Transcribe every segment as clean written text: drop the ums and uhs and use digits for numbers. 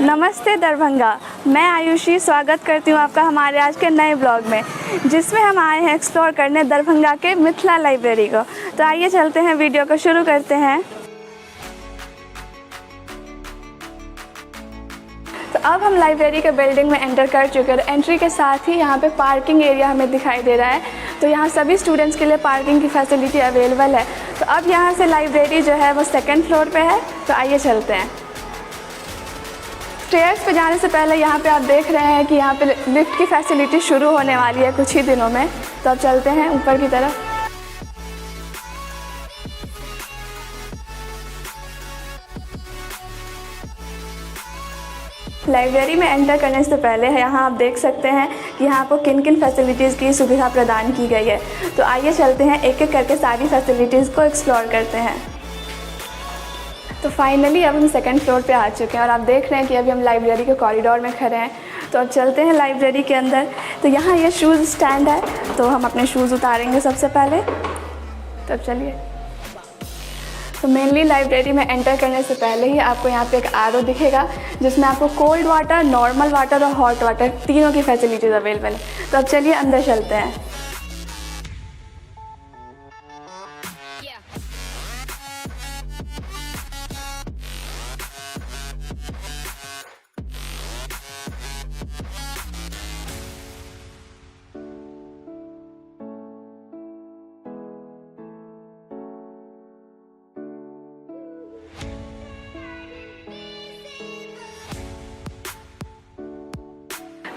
नमस्ते दरभंगा, मैं आयुषी स्वागत करती हूँ आपका हमारे आज के नए ब्लॉग में, जिसमें हम आए हैं एक्सप्लोर करने दरभंगा के मिथिला लाइब्रेरी को। तो आइए चलते हैं, वीडियो को शुरू करते हैं। तो अब हम लाइब्रेरी के बिल्डिंग में एंटर कर चुके हैं। एंट्री के साथ ही यहाँ पे पार्किंग एरिया हमें दिखाई दे रहा है। तो यहाँ सभी स्टूडेंट्स के लिए पार्किंग की फैसिलिटी अवेलेबल है। तो अब यहाँ से लाइब्रेरी जो है वो सेकेंड फ्लोर पे है। तो आइए चलते हैं। स्टेयर्स पे जाने से पहले यहाँ पे आप देख रहे हैं कि यहाँ पे लिफ्ट की फैसिलिटी शुरू होने वाली है कुछ ही दिनों में। तो अब चलते हैं ऊपर की तरफ। लाइब्रेरी में एंटर करने से पहले यहाँ आप देख सकते हैं कि यहाँ आपको किन किन फैसिलिटीज़ की सुविधा प्रदान की गई है। तो आइए चलते हैं, एक एक करके सारी फैसिलिटीज़ को एक्सप्लोर करते हैं। तो फाइनली अब हम सेकंड फ्लोर पे आ चुके हैं और आप देख रहे हैं कि अभी हम लाइब्रेरी के कॉरिडोर में खड़े हैं। तो अब चलते हैं लाइब्रेरी के अंदर। तो यहाँ ये शूज़ स्टैंड है, तो हम अपने शूज़ उतारेंगे सबसे पहले। तब चलिए। तो मेनली लाइब्रेरी में एंटर करने से पहले ही आपको यहाँ पे एक आरओ दिखेगा, जिसमें आपको कोल्ड वाटर, नॉर्मल वाटर और हॉट वाटर तीनों की फैसिलिटीज़ अवेलेबल है। तो अब चलिए अंदर चलते हैं।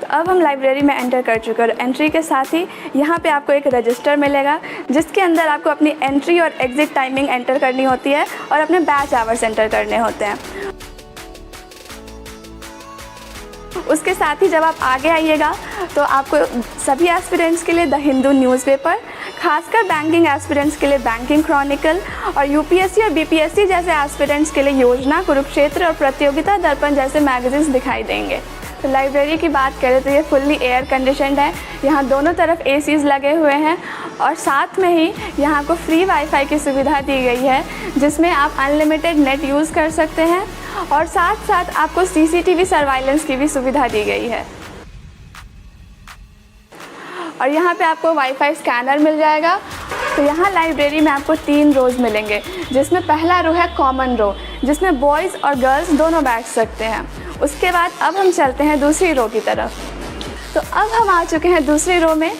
अब हम लाइब्रेरी में एंटर कर चुके हैं और एंट्री के साथ ही यहाँ पे आपको एक रजिस्टर मिलेगा, जिसके अंदर आपको अपनी एंट्री और एग्ज़िट टाइमिंग एंटर करनी होती है और अपने बैच आवर्स एंटर करने होते हैं। उसके साथ ही जब आप आगे आइएगा तो आपको सभी एस्पिरेंट्स के लिए द हिंदू न्यूज़पेपर, खासकर बैंकिंग एस्पिरेंट्स के लिए बैंकिंग क्रॉनिकल और यूपीएससी और बीपीएससी जैसे एस्पिरेंट्स के लिए योजना, कुरुक्षेत्र और प्रतियोगिता दर्पण जैसे मैगजीन्स दिखाई देंगे। तो लाइब्रेरी की बात करें तो ये फुल्ली एयर कंडीशनड है। यहाँ दोनों तरफ एसीज़ लगे हुए हैं और साथ में ही यहाँ को फ्री वाईफाई की सुविधा दी गई है, जिसमें आप अनलिमिटेड नेट यूज़ कर सकते हैं और साथ साथ आपको सीसीटीवी सर्वाइलेंस की भी सुविधा दी गई है। और यहाँ पे आपको वाईफाई स्कैनर मिल जाएगा। तो यहाँ लाइब्रेरी में आपको 3 रोज़ मिलेंगे, जिसमें पहला रो है कॉमन रो, जिसमें बॉयज़ और गर्ल्स दोनों बैठ सकते हैं। उसके बाद अब हम चलते हैं दूसरी रो की तरफ। तो अब हम आ चुके हैं दूसरी रो में,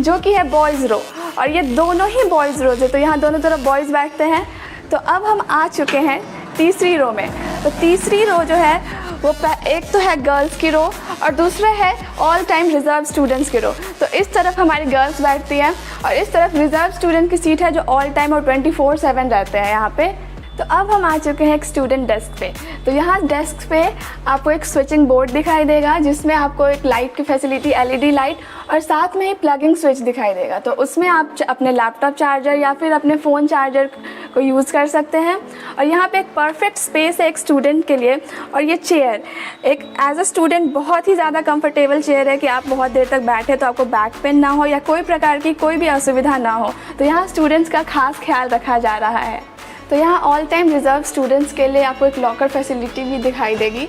जो कि है बॉयज़ रो, और ये दोनों ही बॉयज़ रोज़ है। तो यहाँ दोनों तरफ बॉयज़ बैठते हैं। तो अब हम आ चुके हैं तीसरी रो में। तो तीसरी रो जो है वो एक तो है गर्ल्स की रो और दूसरा है ऑल टाइम रिज़र्व स्टूडेंट्स की रो। तो इस तरफ हमारी गर्ल्स बैठती हैं और इस तरफ रिज़र्व स्टूडेंट की सीट है, जो ऑल टाइम और 24/7 रहते हैं यहाँ पे। तो अब हम आ चुके हैं एक स्टूडेंट डेस्क पे। तो यहाँ डेस्क पे आपको एक स्विचिंग बोर्ड दिखाई देगा, जिसमें आपको एक लाइट की फैसिलिटी, एलईडी लाइट और साथ में ही प्लगिंग स्विच दिखाई देगा। तो उसमें आप अपने लैपटॉप चार्जर या फिर अपने फ़ोन चार्जर को यूज़ कर सकते हैं। और यहाँ पे एक परफेक्ट स्पेस है एक स्टूडेंट के लिए। और ये चेयर एक एज अ स्टूडेंट बहुत ही ज़्यादा कंफर्टेबल चेयर है कि आप बहुत देर तक बैठे तो आपको बैक पेन ना हो या कोई प्रकार की कोई भी असुविधा ना हो। तो यहाँ स्टूडेंट्स का खास ख्याल रखा जा रहा है। तो यहाँ ऑल टाइम रिज़र्व स्टूडेंट्स के लिए आपको एक लॉकर फैसिलिटी भी दिखाई देगी,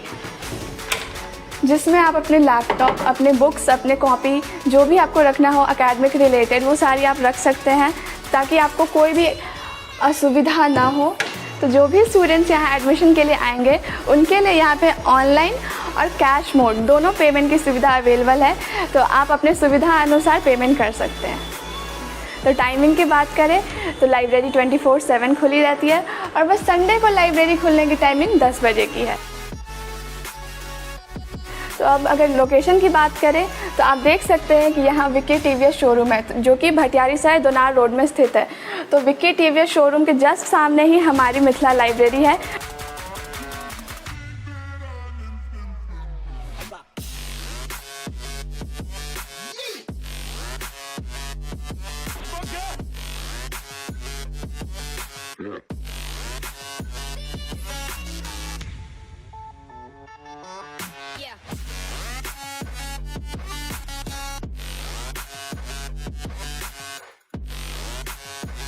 जिसमें आप अपने लैपटॉप, अपने बुक्स, अपने कॉपी, जो भी आपको रखना हो एकेडमिक रिलेटेड, वो सारी आप रख सकते हैं, ताकि आपको कोई भी असुविधा ना हो। तो जो भी स्टूडेंट्स यहाँ एडमिशन के लिए आएंगे, उनके लिए यहाँ पे ऑनलाइन और कैश मोड दोनों पेमेंट की सुविधा अवेलेबल है। तो आप अपने सुविधा अनुसार पेमेंट कर सकते हैं। तो टाइमिंग की बात करें तो लाइब्रेरी 24/7 खुली रहती है और बस संडे को लाइब्रेरी खुलने की टाइमिंग 10 बजे की है। तो अब अगर लोकेशन की बात करें तो आप देख सकते हैं कि यहाँ विक्की टीवीएस शोरूम है, जो कि भटियारी साय दोनार रोड में स्थित है। तो विक्की टीवीएस शोरूम के जस्ट सामने ही हमारी मिथिला लाइब्रेरी है।